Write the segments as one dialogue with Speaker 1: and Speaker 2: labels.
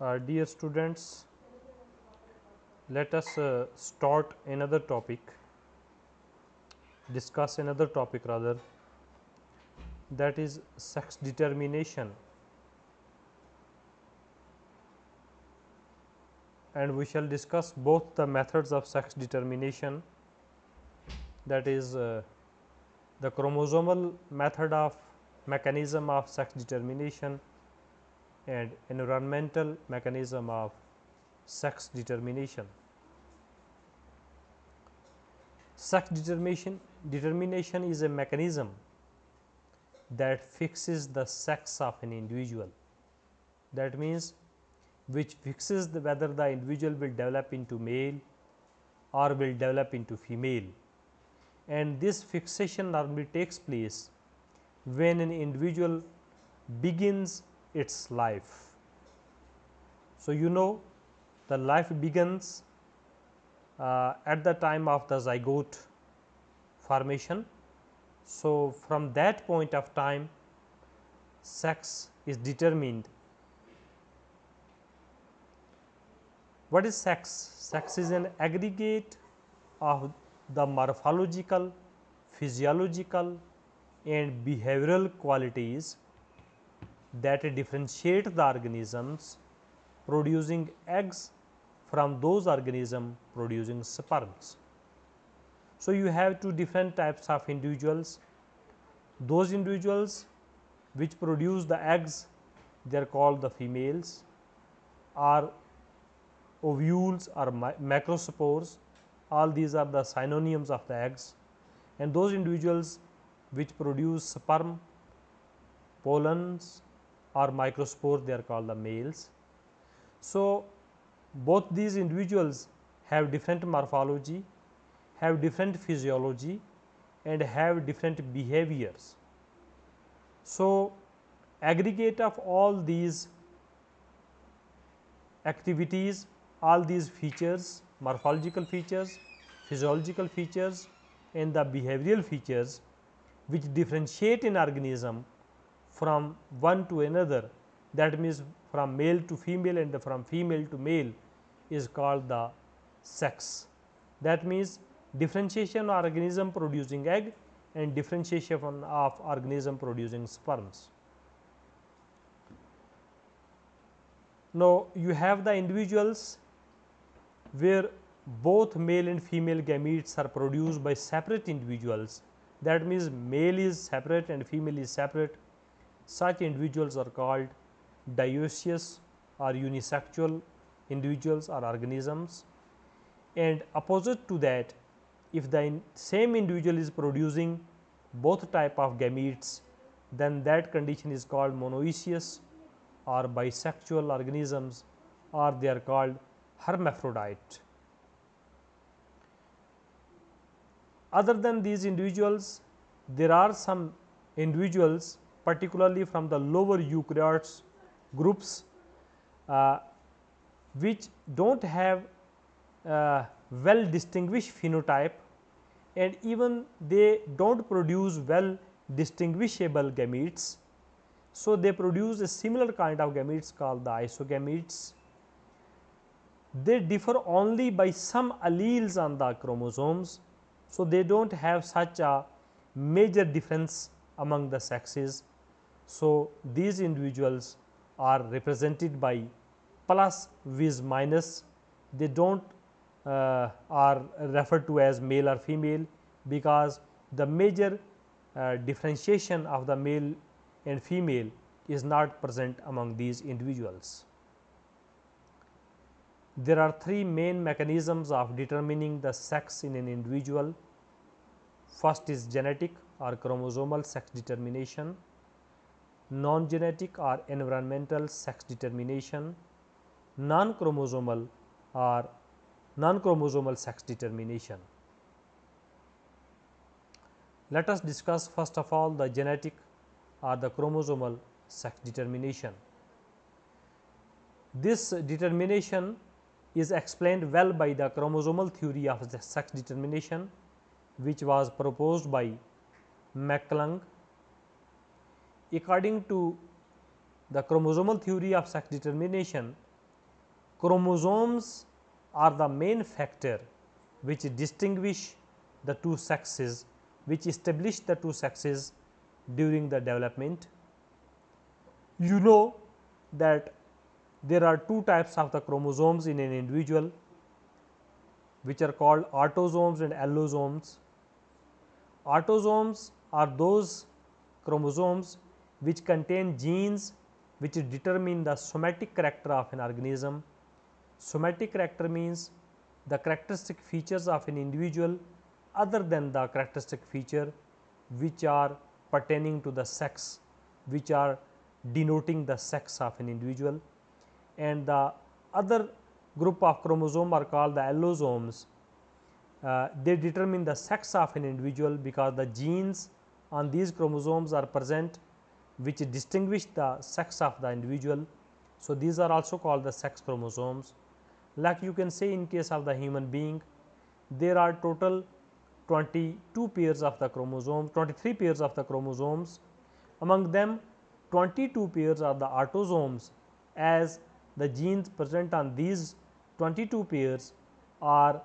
Speaker 1: Dear students, let us start another topic, discuss another topic rather, that is sex determination, and we shall discuss both the methods of sex determination, that is the chromosomal method of mechanism of sex determination and environmental mechanism of sex determination. Sex determination is a mechanism that fixes the sex of an individual. That means, which fixes whether the individual will develop into male or will develop into female, and this fixation normally takes place when an individual begins its life. So, you know, the life begins at the time of the zygote formation. So, from that point of time sex is determined. What is sex? Sex is an aggregate of the morphological, physiological and behavioral qualities that differentiate the organisms producing eggs from those organisms producing sperms. So, you have two different types of individuals. Those individuals which produce the eggs, they are called the females, or ovules or macrospores, all these are the synonyms of the eggs, and those individuals which produce sperm, pollens or microspores, they are called the males. So, both these individuals have different morphology, have different physiology and have different behaviors. So, aggregate of all these activities, all these features, morphological features, physiological features and the behavioral features which differentiate an organism from one to another, that means from male to female and from female to male, is called the sex. That means differentiation of organism producing egg and differentiation of organism producing sperms. Now, you have the individuals where both male and female gametes are produced by separate individuals, that means male is separate and female is separate. Such individuals are called dioecious or unisexual individuals or organisms, and opposite to that, if the same individual is producing both type of gametes, then that condition is called monoecious or bisexual organisms, or they are called hermaphrodite. Other than these individuals, there are some individuals particularly from the lower eukaryotes groups which do not have well distinguished phenotype, and even they do not produce well distinguishable gametes. So, they produce a similar kind of gametes called the isogametes. They differ only by some alleles on the chromosomes. So, they do not have such a major difference among the sexes. So, these individuals are represented by plus with minus, they do not are referred to as male or female, because the major differentiation of the male and female is not present among these individuals. There are three main mechanisms of determining the sex in an individual. First is genetic or chromosomal sex determination, non-genetic or environmental sex determination, non-chromosomal or non-chromosomal sex determination. Let us discuss first of all the genetic or the chromosomal sex determination. This determination is explained well by the chromosomal theory of the sex determination, which was proposed by McClung. According to the chromosomal theory of sex determination, chromosomes are the main factor which distinguish the two sexes, which establish the two sexes during the development. You know that there are two types of the chromosomes in an individual, which are called autosomes and allosomes. Autosomes are those chromosomes which contain genes which determine the somatic character of an organism. Somatic character means the characteristic features of an individual other than the characteristic feature which are pertaining to the sex, which are denoting the sex of an individual, and the other group of chromosome are called the allosomes. They determine the sex of an individual because the genes on these chromosomes are present which distinguish the sex of the individual. So, these are also called the sex chromosomes. Like you can say, in case of the human being, there are total 22 pairs of the chromosomes, 23 pairs of the chromosomes. Among them, 22 pairs are the autosomes, as the genes present on these 22 pairs are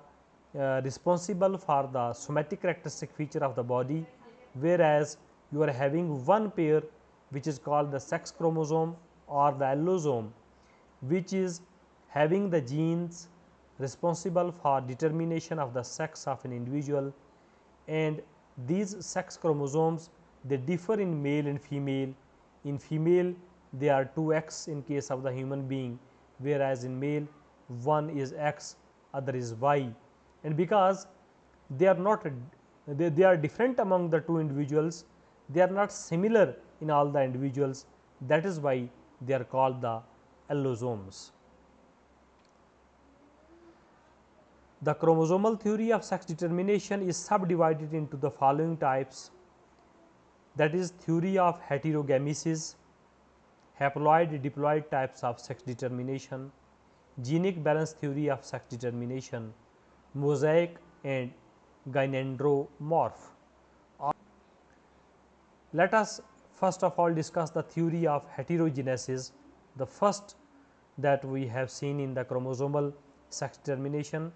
Speaker 1: responsible for the somatic characteristic feature of the body, whereas you are having one pair which is called the sex chromosome or the allosome, which is having the genes responsible for determination of the sex of an individual, and these sex chromosomes, they differ in male and female. In female, they are 2x in case of the human being, whereas in male one is x, other is y, and because they are not they are different among the two individuals, they are not similar in all the individuals, that is why they are called the allosomes. The chromosomal theory of sex determination is subdivided into the following types, that is theory of heterogamesis, haploid diploid types of sex determination, genic balance theory of sex determination, mosaic and gynandromorph. Let us first of all discuss the theory of heterogenesis, the first that we have seen in the chromosomal sex determination.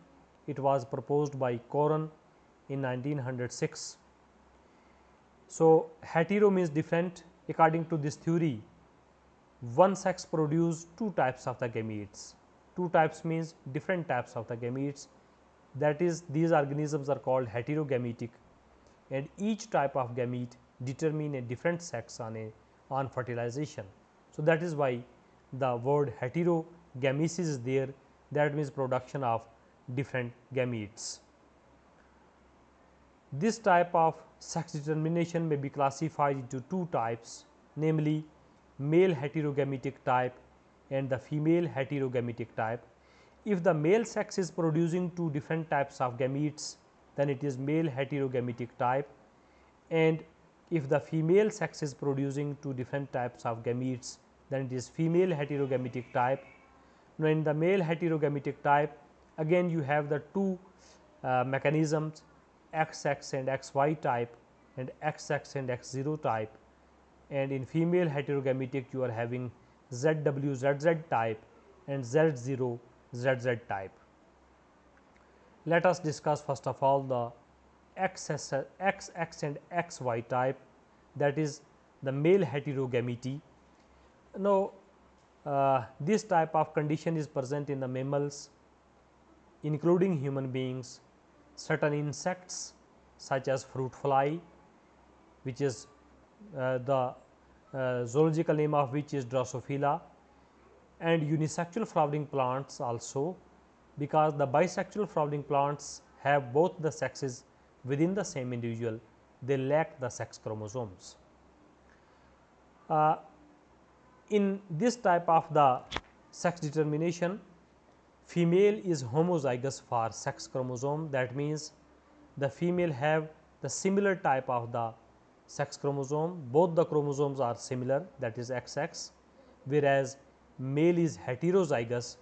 Speaker 1: It was proposed by Coren in 1906. So, hetero means different. According to this theory, one sex produce two types of the gametes. Two types means different types of the gametes, that is, these organisms are called heterogametic, and each type of gamete determine a different sex on fertilization. So, that is why the word heterogamesis is there, that means production of different gametes. This type of sex determination may be classified into two types, namely male heterogametic type and the female heterogametic type. If the male sex is producing two different types of gametes, then it is male heterogametic type, and if the female sex is producing two different types of gametes, then it is female heterogametic type. Now, in the male heterogametic type, again you have the two mechanisms, XX and XY type and XX and X0 type, and in female heterogametic you are having ZWZZ type and Z0 ZZ type. Let us discuss first of all the XX and XY type, that is the male heterogamety. Now, this type of condition is present in the mammals, including human beings, certain insects such as fruit fly, which is the zoological name of which is Drosophila, and unisexual flowering plants also, because the bisexual flowering plants have both the sexes within the same individual, they lack the sex chromosomes. In this type of the sex determination, female is homozygous for sex chromosome, that means the female have the similar type of the sex chromosome, both the chromosomes are similar, that is XX, whereas male is heterozygous,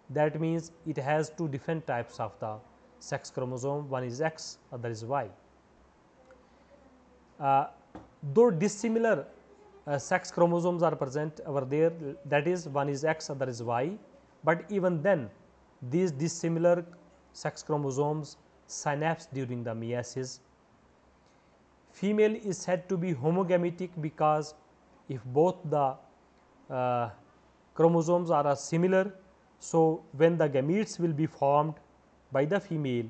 Speaker 1: that means it has two different types of the sex chromosome, one is X, other is Y. Though dissimilar sex chromosomes are present over there, that is one is X, other is Y, but even then these dissimilar sex chromosomes synapse during the meiosis. Female is said to be homogametic because if both the chromosomes are similar, so when the gametes will be formed by the female,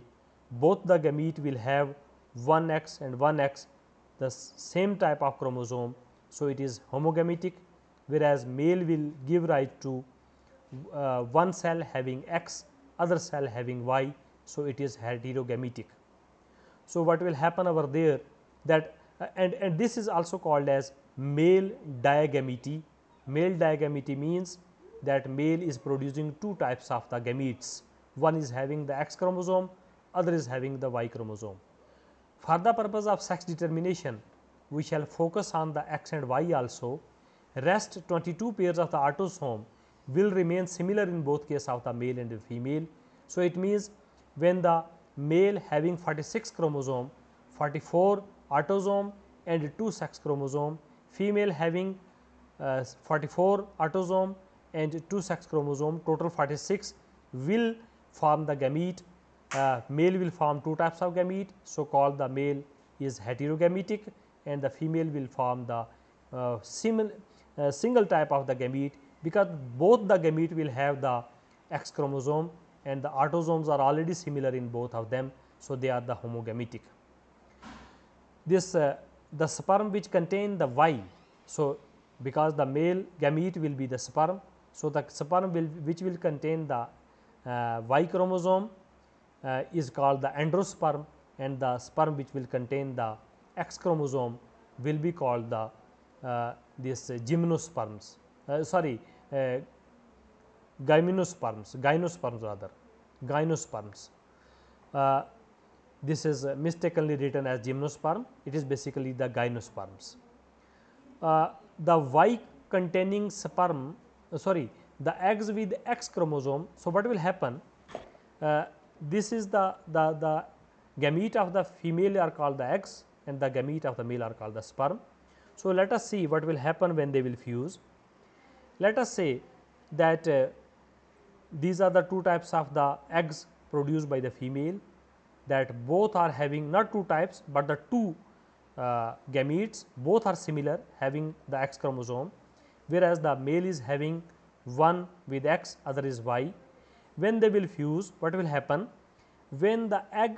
Speaker 1: both the gamete will have one X and one X, the same type of chromosome. So, it is homogametic, whereas male will give rise to one cell having X, other cell having Y. So, it is heterogametic. So, what will happen over there that and this is also called as male digamete. Male digamete means that male is producing two types of the gametes, one is having the X chromosome, other is having the Y chromosome. For the purpose of sex determination, we shall focus on the X and Y also. Rest 22 pairs of the autosome will remain similar in both case of the male and the female. So, it means when the male having 46 chromosome, 44 autosome and 2 sex chromosome, female having 44 autosome and 2 sex chromosome, total 46 will form the gamete. Male will form two types of gamete, so called the male is heterogametic and the female will form the single type of the gamete, because both the gamete will have the X chromosome and the autosomes are already similar in both of them. So, they are the homogametic. This the sperm which contain the Y. So, because the male gamete will be the sperm. So, the sperm which will contain the Y chromosome is called the androsperm, and the sperm which will contain the X chromosome will be called the this gymnosperms, gynosperms rather, gynosperms. This is mistakenly written as gymnosperm, it is basically the gynosperms. The Y containing sperm, the eggs with X chromosome. So, what will happen? This is the gamete of the female are called the eggs and the gamete of the male are called the sperm. So, let us see what will happen when they will fuse. Let us say that these are the two types of the eggs produced by the female, that both are having not two types, but the two gametes both are similar having the X chromosome, whereas the male is having one with X, other is Y. When they will fuse, what will happen? When the egg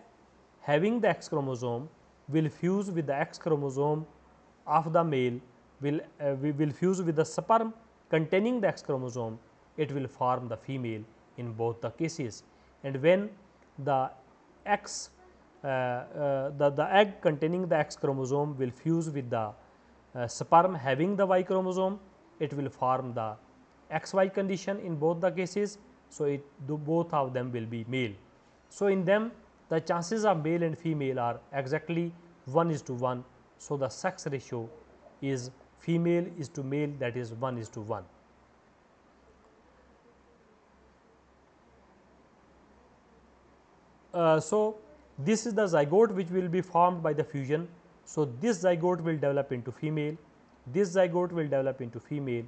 Speaker 1: having the X chromosome will fuse with the X chromosome of the male, will fuse with the sperm containing the X chromosome, it will form the female in both the cases. And when the X the egg containing the X chromosome will fuse with the sperm having the Y chromosome, it will form the XY condition in both the cases. So, both of them will be male. So, in them the chances of male and female are exactly 1:1. So, the sex ratio is female is to male, that is 1:1. So, this is the zygote which will be formed by the fusion. So, this zygote will develop into female, this zygote will develop into female,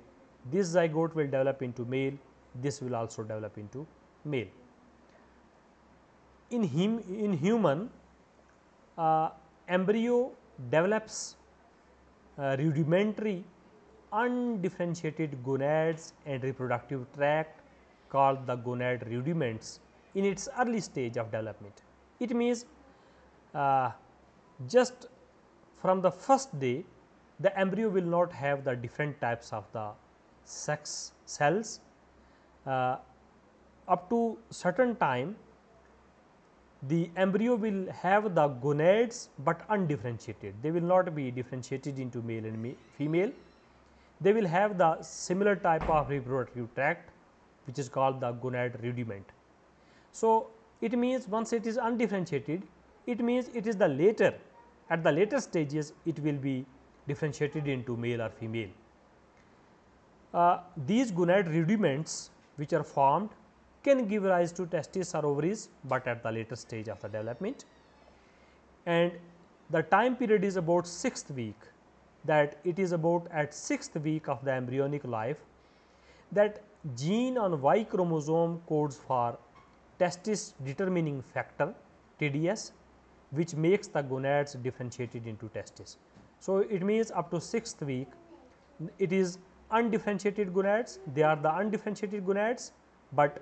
Speaker 1: this zygote will develop into male, this will also develop into male. In human, embryo develops rudimentary undifferentiated gonads and reproductive tract called the gonad rudiments in its early stage of development. It means just from the first day the embryo will not have the different types of the sex cells. Up to certain time the embryo will have the gonads, but undifferentiated. They will not be differentiated into male and female. They will have the similar type of reproductive tract which is called the gonad rudiment. So, it means once it is undifferentiated, it means it is the later, at the later stages it will be differentiated into male or female. These gonad rudiments which are formed can give rise to testes or ovaries, but at the later stage of the development, and the time period is about 6th week, that it is about at 6th week of the embryonic life that gene on Y chromosome codes for testis determining factor TDS, which makes the gonads differentiated into testis. So, it means up to 6th week it is undifferentiated gonads, they are the undifferentiated gonads, but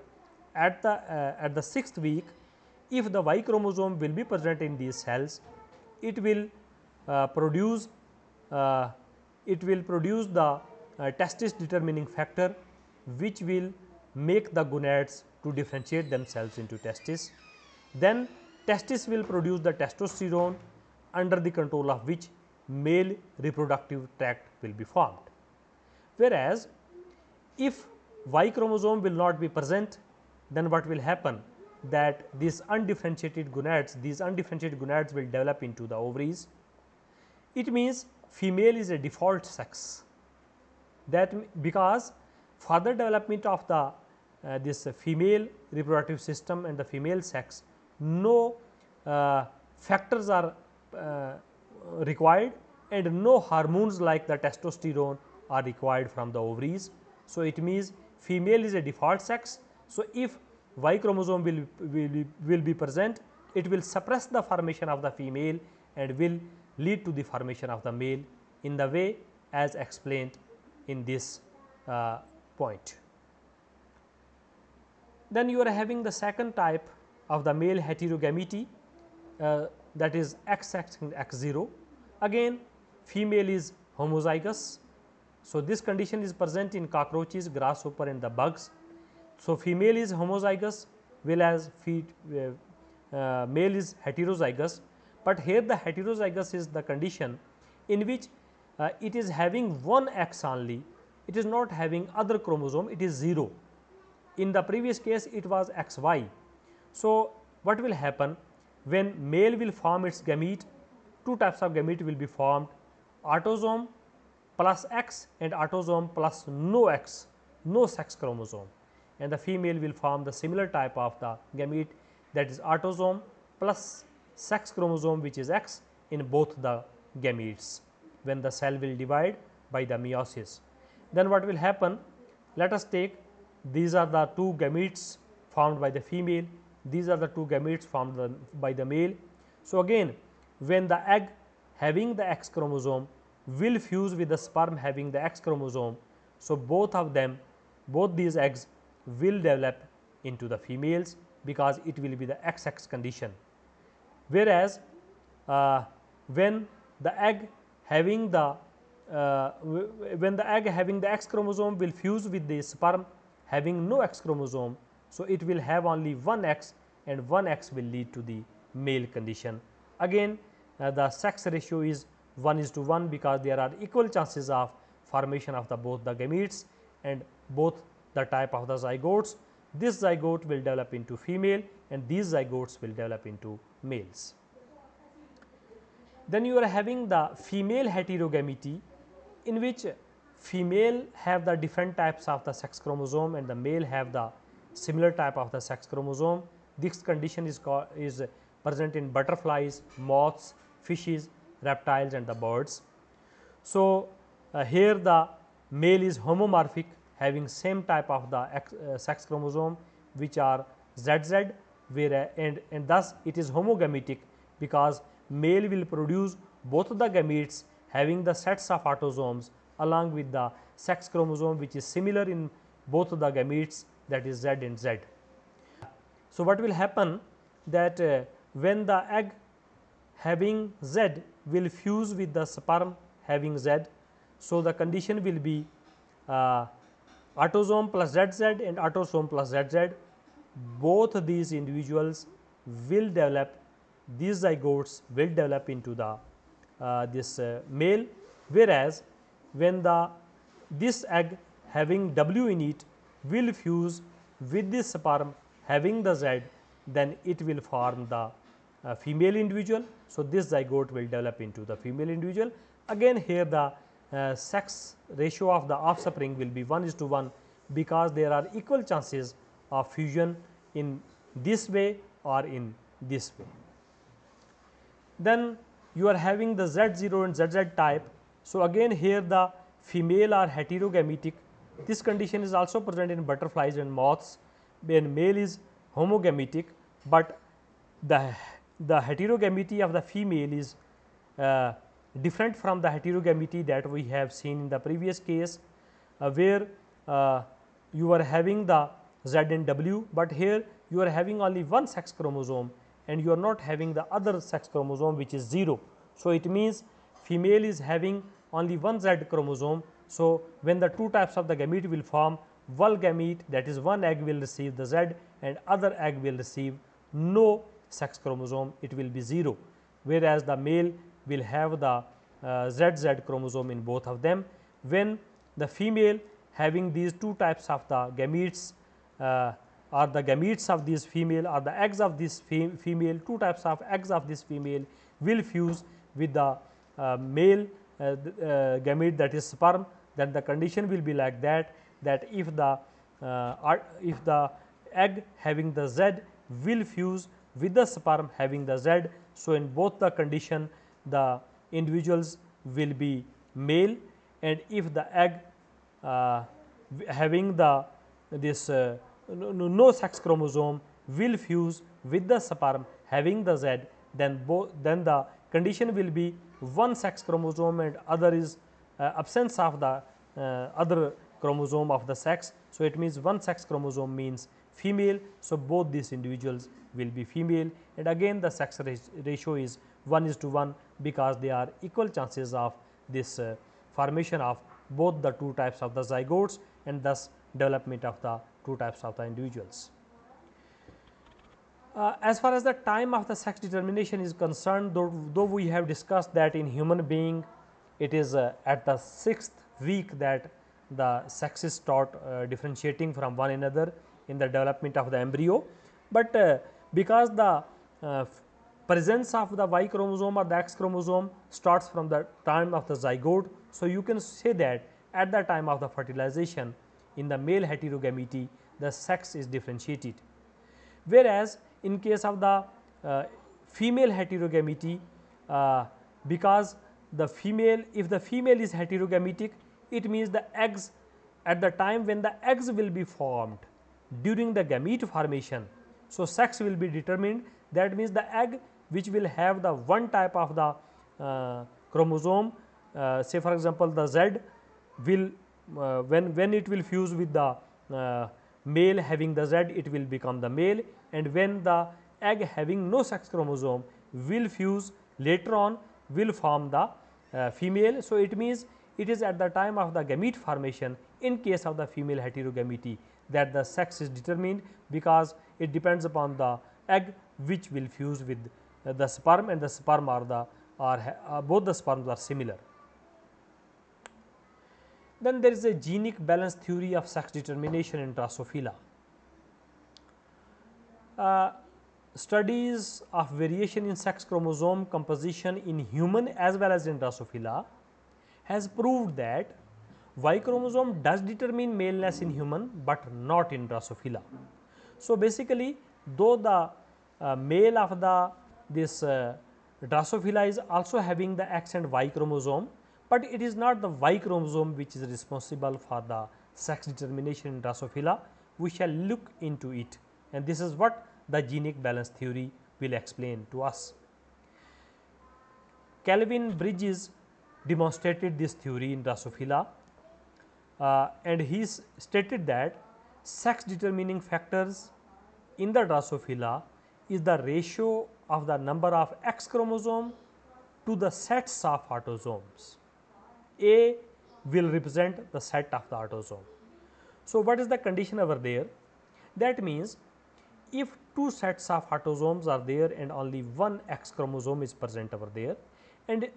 Speaker 1: at the 6th week, if the Y chromosome will be present in these cells, it will produce the testis determining factor, which will make the gonads to differentiate themselves into testis. Then testis will produce the testosterone, under the control of which male reproductive tract will be formed. Whereas, if Y chromosome will not be present, then what will happen, that these undifferentiated gonads will develop into the ovaries. It means female is a default sex, that because further development of the this female reproductive system and the female sex, no factors are required and no hormones like the testosterone are required from the ovaries. So, it means female is a default sex. So, if Y chromosome will be present, it will suppress the formation of the female and will lead to the formation of the male in the way as explained in this point. Then you are having the second type of the male heterogamety, that is XX and X0. Again female is homozygous. So, this condition is present in cockroaches, grasshopper and the bugs. So, female is homozygous, whereas male is heterozygous, but here the heterozygous is the condition in which it is having one X only, it is not having other chromosome, it is 0. In the previous case it was XY. So, what will happen, when male will form its gamete, two types of gamete will be formed, autosome plus X and autosome plus no X, no sex chromosome, and the female will form the similar type of the gamete, that is autosome plus sex chromosome which is X in both the gametes when the cell will divide by the meiosis. Then what will happen, let us take, these are the two gametes formed by the female, these are the two gametes formed by the male. So, again when the egg having the X chromosome will fuse with the sperm having the X chromosome. So, both these eggs will develop into the females, because it will be the XX condition. Whereas, when the egg having the X chromosome will fuse with the sperm having no X chromosome. So, it will have only one X and one X will lead to the male condition. Again the sex ratio is 1:1, because there are equal chances of formation of both the gametes and both the type of the zygotes. This zygote will develop into female and these zygotes will develop into males. Then you are having the female heterogamety, in which female have the different types of the sex chromosome and the male have the similar type of the sex chromosome. This condition is present in butterflies, moths, fishes, reptiles and the birds. So, here the male is homomorphic, having same type of the sex chromosome which are ZZ, where and thus it is homogametic, because male will produce both the gametes having the sets of autosomes along with the sex chromosome which is similar in both the gametes, that is Z and Z. So, what will happen, that when the egg having Z will fuse with the sperm having Z. So, the condition will be autosome plus ZZ and autosome plus ZZ. Both these individuals will develop, these zygotes will develop into the male, whereas when this egg having W in it will fuse with this sperm having the Z, then it will form the female individual. So, this zygote will develop into the female individual. Again here the sex ratio of the offspring will be 1:1, because there are equal chances of fusion in this way or in this way. Then you are having the Z0 and ZZ type. So, again here the female are heterogametic, This condition is also present in butterflies and moths when male is homogametic, but the heterogamity of the female is different from the heterogamity that we have seen in the previous case, where you are having the Z and W, but here you are having only one sex chromosome and you are not having the other sex chromosome which is 0. So, it means female is having only one Z chromosome. So, when the two types of the gamete will form, one gamete, that is one egg, will receive the Z and other egg will receive no sex chromosome, it will be 0, whereas the male will have the ZZ chromosome in both of them. When the female having these two types of the gametes or the gametes of this female or the eggs of this female, two types of eggs of this female will fuse with the male gamete, that is sperm, then the condition will be like that, that if the egg having the Z will fuse with the sperm having the Z. So, in both the condition the individuals will be male, and if the egg having the no sex chromosome will fuse with the sperm having the Z, then the condition will be one sex chromosome and other is absence of the other chromosome of the sex. So, it means one sex chromosome means female. So, both these individuals will be female, and again the sex ratio is 1:1 because they are equal chances of this formation of both the two types of the zygotes and thus development of the two types of the individuals. As far as the time of the sex determination is concerned, though we have discussed that in human being it is at the 6th week that the sexes start differentiating from one another in the development of the embryo, but because the presence of the Y chromosome or the X chromosome starts from the time of the zygote. So, you can say that at the time of the fertilization in the male heterogamety the sex is differentiated, whereas in case of the female heterogamety, because the female, if the female is heterogametic, it means the eggs at the time when the eggs will be formed during the gamete formation. So, sex will be determined, that means the egg which will have the one type of the chromosome, say for example, the Z will when it will fuse with the male having the Z, it will become the male, and when the egg having no sex chromosome will fuse later on will form the female. So, it means it is at the time of the gamete formation in case of the female heterogamety that the sex is determined, because it depends upon the egg which will fuse with the sperm, and the sperm are both the sperms are similar. Then there is a genic balance theory of sex determination in Drosophila. Studies of variation in sex chromosome composition in human as well as in Drosophila has proved that Y chromosome does determine maleness in human, but not in Drosophila. So, basically though the male of this Drosophila is also having the X and Y chromosome, but it is not the Y chromosome which is responsible for the sex determination in Drosophila. We shall look into it, and this is what the genic balance theory will explain to us. Kelvin Bridges demonstrated this theory in Drosophila, and he stated that sex determining factors in the Drosophila is the ratio of the number of X chromosome to the sets of autosomes. A will represent the set of the autosome. So, what is the condition over there? That means, if two sets of autosomes are there and only one X chromosome is present over there, and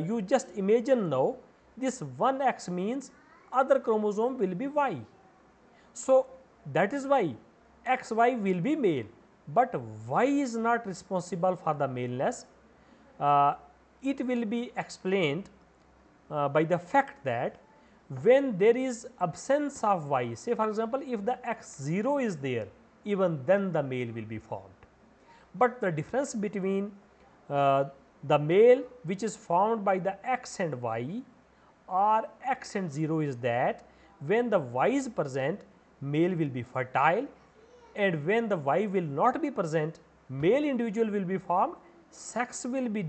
Speaker 1: you just imagine now this one X means other chromosome will be Y. So, that is why XY will be male, but Y is not responsible for the maleness. It will be explained by the fact that when there is absence of Y, say for example, if the X0 is there, even then the male will be formed. But the difference between the male which is formed by the X and Y or X and 0 is that when the Y is present, male will be fertile, and when the Y will not be present, male individual will be formed, sex will be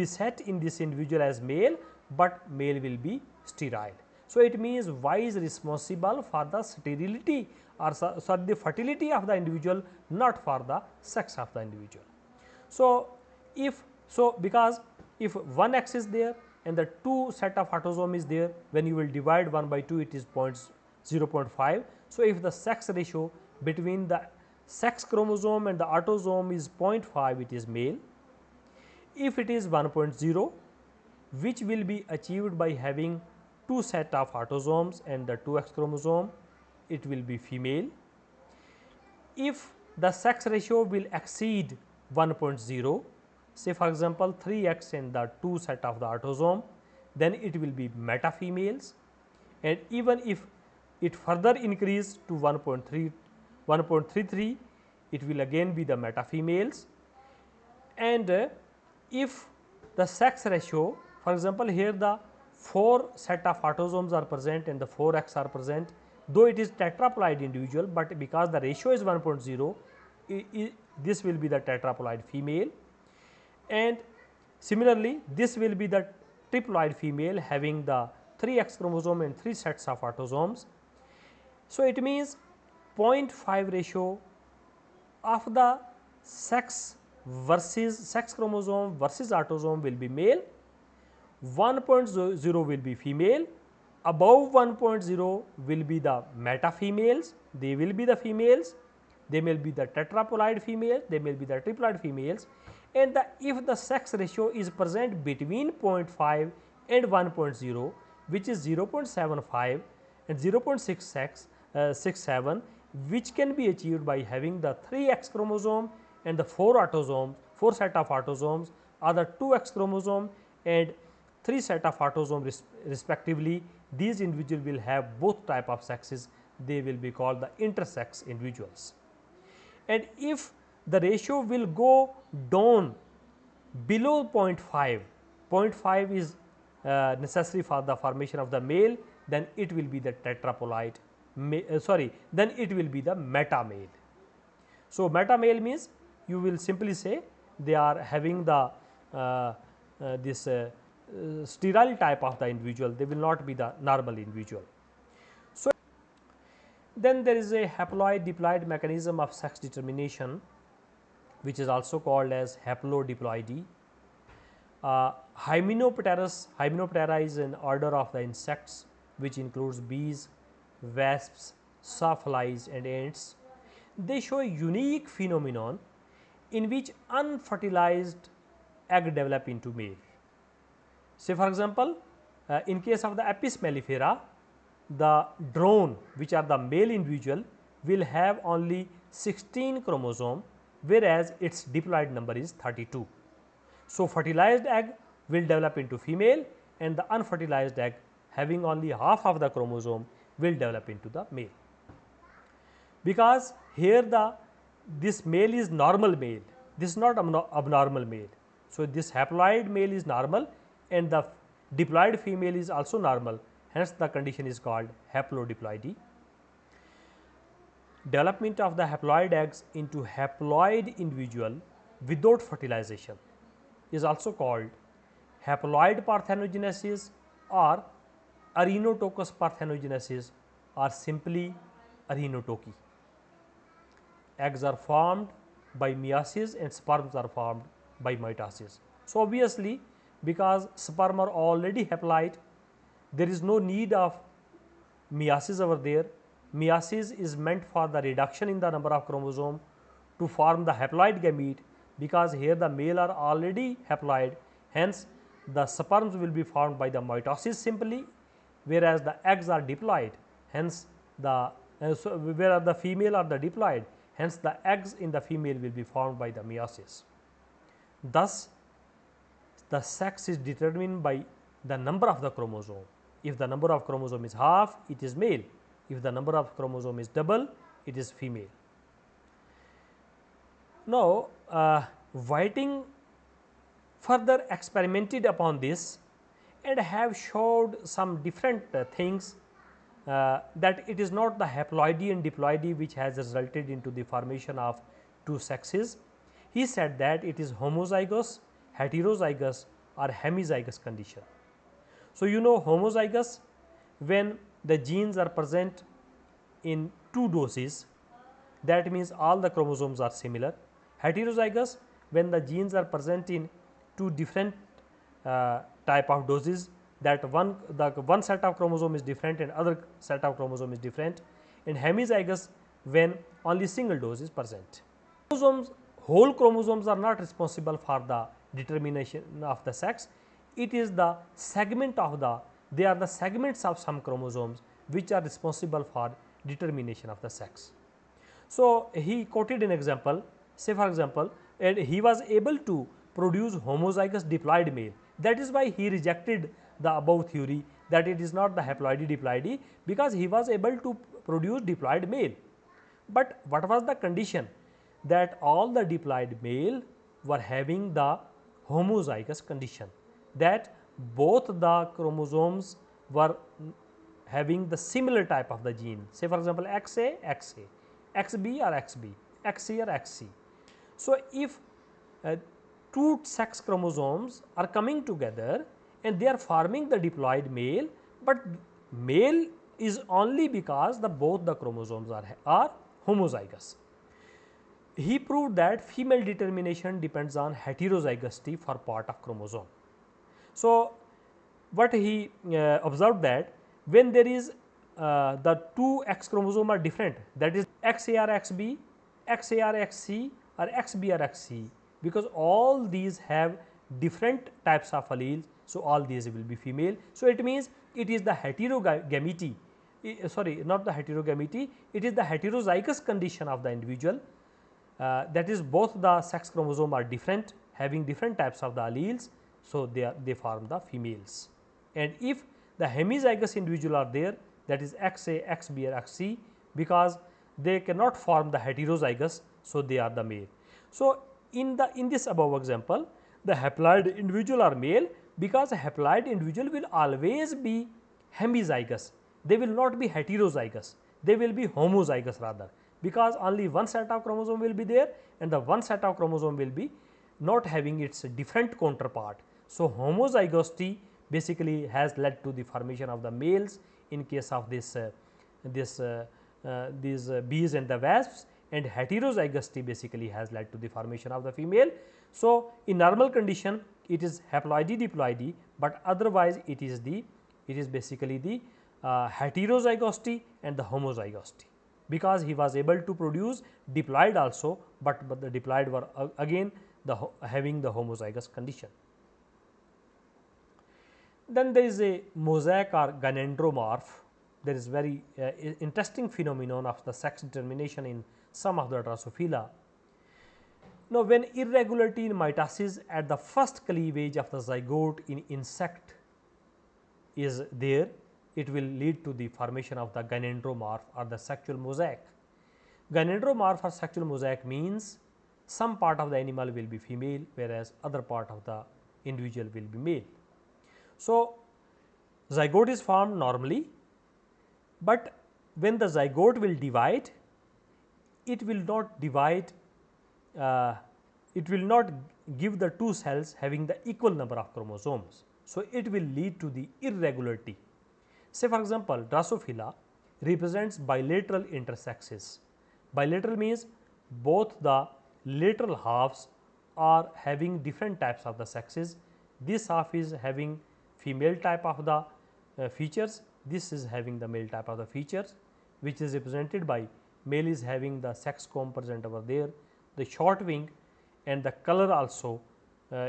Speaker 1: set in this individual as male, but male will be sterile. So, it means Y is responsible for the sterility or the fertility of the individual, not for the sex of the individual. So, because if one X is there and the two set of autosome is there, when you will divide 1 by 2, it is 0.5. So, if the sex ratio between the sex chromosome and the autosome is 0.5, it is male. If it is 1.0, which will be achieved by having two set of autosomes and the 2X chromosome, it will be female. If the sex ratio will exceed 1.0, say for example 3X and the 2 set of the autosome, then it will be meta females, and even if it further increase to 1.33, it will again be the meta females. And if the sex ratio, for example, here the 4 set of autosomes are present and the 4X are present, though it is tetraploid individual, but because the ratio is 1.0, this will be the tetraploid female, and similarly this will be the triploid female having the 3X chromosome and 3 sets of autosomes. So, it means 0.5 ratio of the sex versus sex chromosome versus autosome will be male, 1.0 will be female, above 1.0 will be the meta females, they will be the females, they may be the tetraploid females, they may be the triploid females, and if the sex ratio is present between 0.5 and 1.0, which is 0.75 and 0.67, which can be achieved by having the 3X chromosome and the 4 set of autosomes, or the 2X chromosome and 3 set of autosomes respectively. These individuals will have both type of sexes, they will be called the intersex individuals. And if the ratio will go down below 0.5, 0.5 is necessary for the formation of the male, then it will be the tetraploid, then it will be the meta male. So, meta male means you will simply say they are having the sterile type of the individual, they will not be the normal individual. So, then there is a haploid diploid mechanism of sex determination, which is also called as haplodiploidy. Hymenoptera is an order of the insects which includes bees, wasps, sawflies and ants. They show a unique phenomenon in which unfertilized egg develop into male. Say for example, in case of the Apis mellifera, the drone, which are the male individual, will have only 16 chromosome, whereas its diploid number is 32. So, fertilized egg will develop into female, and the unfertilized egg having only half of the chromosome will develop into the male. Because here this male is normal male, this is not abnormal male. So, this haploid male is normal and the diploid female is also normal, hence the condition is called haplodiploidy. Development of the haploid eggs into haploid individual without fertilization is also called haploid parthenogenesis or arenotocous parthenogenesis, or simply arenotochy. Eggs are formed by meiosis and sperms are formed by mitosis. So, obviously, because sperm are already haploid, there is no need of meiosis over there. Meiosis is meant for the reduction in the number of chromosome to form the haploid gamete, because here the male are already haploid, hence the sperms will be formed by the mitosis simply, whereas the eggs are diploid, hence whereas the female are the diploid, hence the eggs in the female will be formed by the meiosis. Thus, the sex is determined by the number of the chromosome. If the number of chromosome is half, it is male. If the number of chromosome is double, it is female. Now, Whiting further experimented upon this and have showed some different things that it is not the haploidy and diploidy which has resulted into the formation of two sexes. He said that it is homozygous, heterozygous or hemizygous condition. So, you know homozygous, when the genes are present in two doses, that means all the chromosomes are similar. Heterozygous, when the genes are present in two different type of doses, that one set of chromosome is different and other set of chromosome is different, and hemizygous when only single dose is present. Whole chromosomes are not responsible for the determination of the sex. It is the segment of they are the segments of some chromosomes which are responsible for determination of the sex. So, he quoted an example, say for example, and he was able to produce homozygous diploid male. That is why he rejected the above theory that it is not the haploidy diploidy, because he was able to produce diploid male. But what was the condition? That all the diploid male were having the homozygous condition, that both the chromosomes were having the similar type of the gene, say for example, XA, XA, XB or XB, XC or XC. So, if two sex chromosomes are coming together and they are forming the diploid male, but male is only because both the chromosomes are homozygous. He proved that female determination depends on heterozygosity for part of chromosome. So, what he observed that when there is the two X chromosome are different, that is XA or XB, XA or XC or XB or XC, because all these have different types of alleles. So, all these will be female. So, it means it is the heterogamity, sorry, not the heterogamity, it is the heterozygous condition of the individual, that is both the sex chromosome are different, having different types of the alleles. So, they form the females, and if the hemizygous individual are there, that is XA, XB or XC, because they cannot form the heterozygous. So, they are the male. So, in this above example, the haploid individual are male, because a haploid individual will always be hemizygous, they will not be heterozygous, they will be homozygous rather, because only one set of chromosome will be there and the one set of chromosome will be not having its different counterpart. So, homozygosity basically has led to the formation of the males in case of these bees and the wasps, and heterozygosity basically has led to the formation of the female. So, in normal condition it is haploidy diploidy, but otherwise it is basically the heterozygosity and the homozygosity, because he was able to produce diploid also, but the diploid were again having the homozygous condition. Then there is a mosaic or gynandromorph. There is very interesting phenomenon of the sex determination in some of the Drosophila. Now, when irregularity in mitosis at the first cleavage of the zygote in insect is there, it will lead to the formation of the gynandromorph or the sexual mosaic. Gynandromorph or sexual mosaic means some part of the animal will be female, whereas other part of the individual will be male. So, zygote is formed normally, but when the zygote will divide, it will not divide, it will not give the two cells having the equal number of chromosomes. So, it will lead to the irregularity. Say for example, Drosophila represents bilateral intersexes. Bilateral means both the lateral halves are having different types of the sexes. This half is having female type of the features, this is having the male type of the features, which is represented by male is having the sex comb present over there, the short wing, and the color also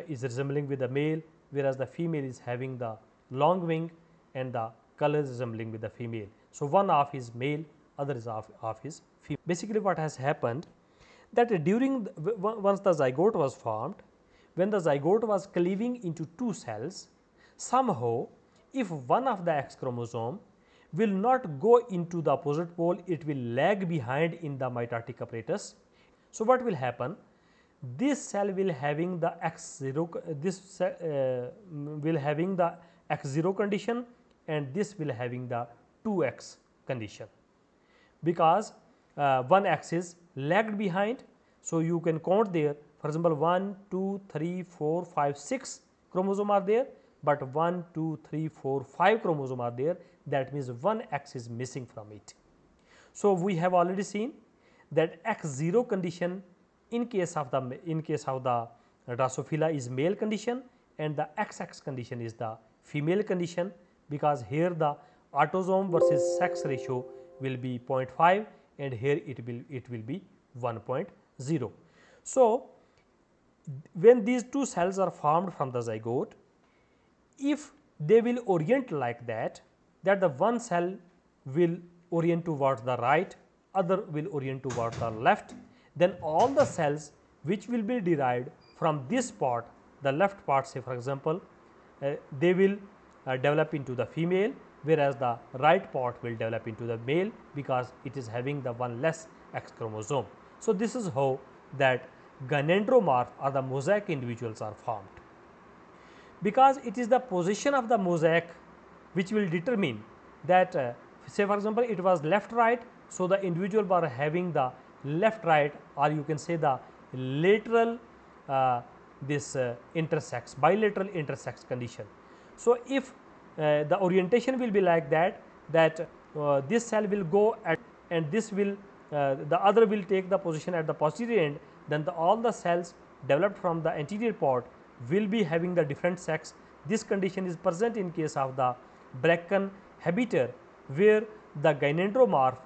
Speaker 1: is resembling with the male, whereas the female is having the long wing and the color is resembling with the female. So, one half is male, other is half is female. Basically, what has happened that during once the zygote was formed, when the zygote was cleaving into two cells, somehow if one of the X chromosome will not go into the opposite pole, it will lag behind in the mitotic apparatus. So, what will happen? This cell will having the X0, will having the X0 condition, and this will having the 2x condition, because one x is lagged behind. So, you can count there, for example, 1, 2, 3, 4, 5, 6 chromosome are there, but 1, 2, 3, 4, 5 chromosome are there, that means one x is missing from it. So, we have already seen that x0 condition in case of the Drosophila is male condition, and the XX condition is the female condition, because here the autosome versus sex ratio will be 0.5 and here it will be 1.0. So, when these two cells are formed from the zygote, if they will orient like that the one cell will orient towards the right, other will orient towards the left, then all the cells which will be derived from this part, the left part, say for example, they will develop into the female, whereas the right part will develop into the male, because it is having the one less X chromosome. So, this is how that gynandromorph or the mosaic individuals are formed, because it is the position of the mosaic which will determine that say for example, it was left right. So, the individual were having the left right, or you can say the lateral this intersex, bilateral intersex condition. So, if the orientation will be like that this cell will go at, and this will the other will take the position at the posterior end, then all the cells developed from the anterior part will be having the different sex. This condition is present in case of the Bracken habiter, where the gynandromorph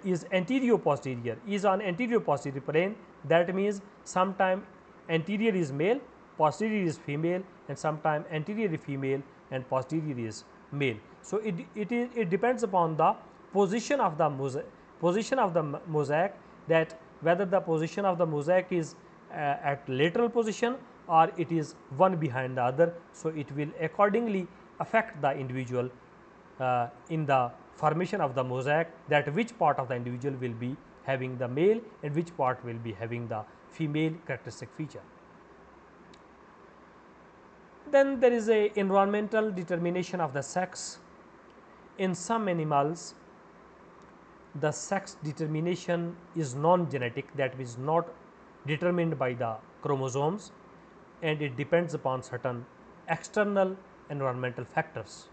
Speaker 1: is anterior posterior, is on anterior posterior plane. That means sometime anterior is male, posterior is female, and sometime anterior is female and posterior is male. So, it depends upon the position of the mosaic, that whether the position of the mosaic is at lateral position or it is one behind the other. So, it will accordingly affect the individual in the formation of the mosaic, that which part of the individual will be having the male and which part will be having the female characteristic feature. Then there is a environmental determination of the sex. In some animals, the sex determination is non-genetic, that is not determined by the chromosomes, and it depends upon certain external environmental factors.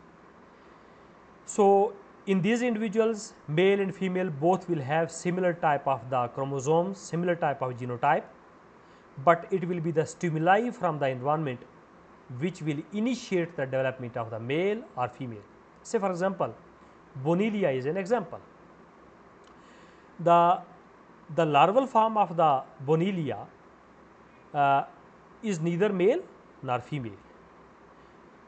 Speaker 1: So, in these individuals, male and female both will have similar type of the chromosomes, similar type of genotype, but it will be the stimuli from the environment which will initiate the development of the male or female. Say for example, Bonellia is an example. The larval form of the Bonellia is neither male nor female.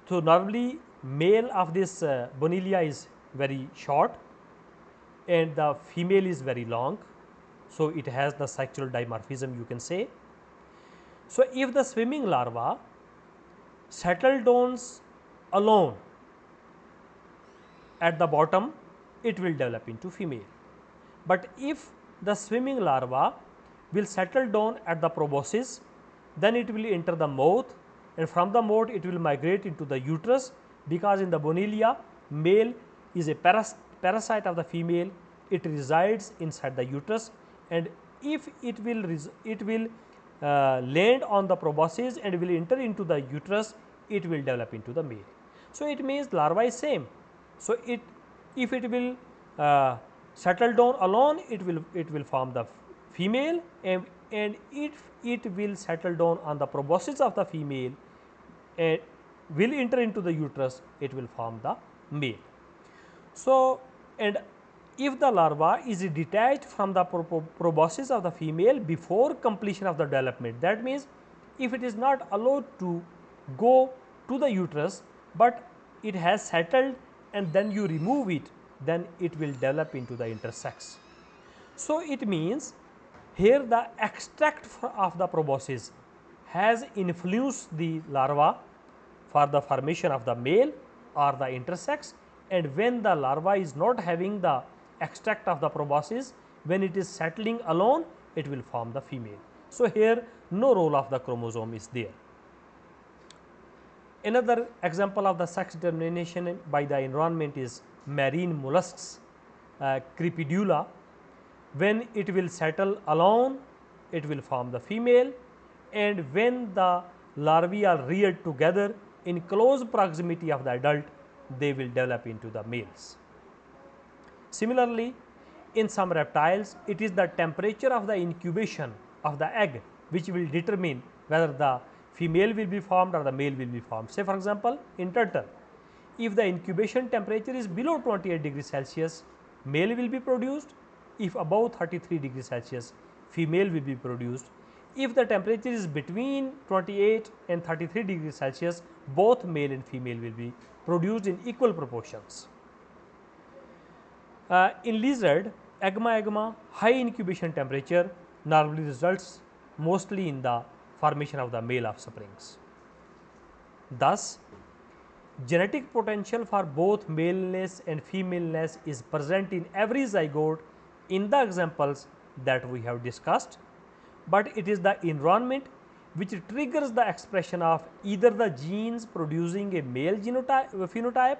Speaker 1: So, normally male of this Bonellia is very short and the female is very long. So, it has the sexual dimorphism, you can say. So, if the swimming larva settle down alone at the bottom, it will develop into female. But if the swimming larva will settle down at the proboscis, then it will enter the mouth, and from the mouth it will migrate into the uterus, because in the Bonellia male is a parasite of the female, it resides inside the uterus, and if it will land on the proboscis and will enter into the uterus, it will develop into the male. So, it means larva is same. So, if it will settle down alone, it will form the female, and if it will settle down on the proboscis of the female and will enter into the uterus, it will form the male. So, and if the larva is detached from the proboscis of the female before completion of the development, that means if it is not allowed to go to the uterus, but it has settled and then you remove it, then it will develop into the intersex. So, it means here the extract of the proboscis has influenced the larva for the formation of the male or the intersex, and when the larva is not having the extract of the proboscis, when it is settling alone, it will form the female. So, here no role of the chromosome is there. Another example of the sex determination by the environment is marine mollusks, Crepidula. When it will settle alone, it will form the female, and when the larvae are reared together in close proximity of the adult, they will develop into the males. Similarly, in some reptiles, it is the temperature of the incubation of the egg which will determine whether the female will be formed or the male will be formed. Say for example, in turtle, if the incubation temperature is below 28 degrees Celsius, male will be produced. If above 33 degrees Celsius, female will be produced. If the temperature is between 28 and 33 degrees Celsius, both male and female will be produced in equal proportions. In lizard, Agma, high incubation temperature normally results mostly in the formation of the male offsprings. Thus, genetic potential for both maleness and femaleness is present in every zygote in the examples that we have discussed, but it is the environment which triggers the expression of either the genes producing a male phenotype,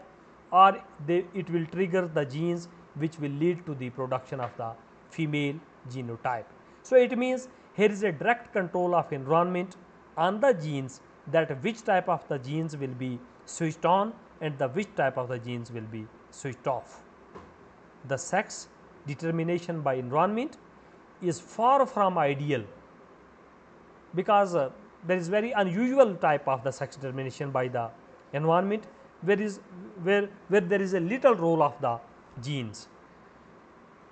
Speaker 1: or it will trigger the genes which will lead to the production of the female genotype. So, it means here is a direct control of environment on the genes, that which type of the genes will be switched on and the which type of the genes will be switched off. The sex determination by environment is far from ideal, because there is very unusual type of the sex determination by the environment, where there is a little role of the genes,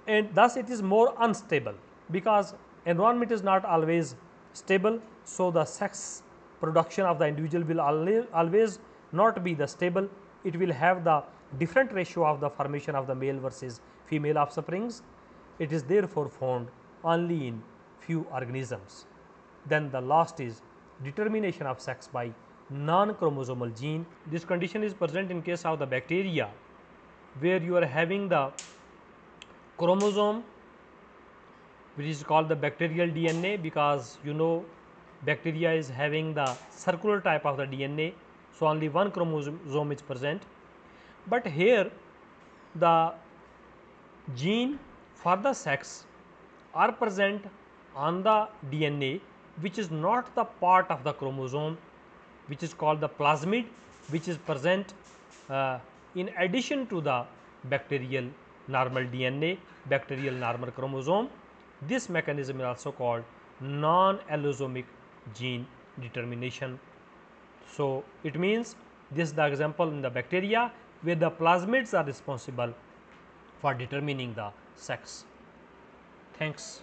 Speaker 1: and thus it is more unstable, because environment is not always stable. So, the sex production of the individual will always not be the stable. It will have the different ratio of the formation of the male versus female offsprings. It is therefore found only in few organisms. Then the last is determination of sex by non-chromosomal gene. This condition is present in case of the bacteria, where you are having the chromosome which is called the bacterial DNA, because you know bacteria is having the circular type of the DNA. So, only one chromosome is present, but here the gene for the sex are present on the DNA, which is not the part of the chromosome, which is called the plasmid, which is present in addition to the bacterial normal DNA, bacterial normal chromosome. This mechanism is also called non-allosomic gene determination. So, it means this is the example in the bacteria, where the plasmids are responsible for determining the sex. Thanks.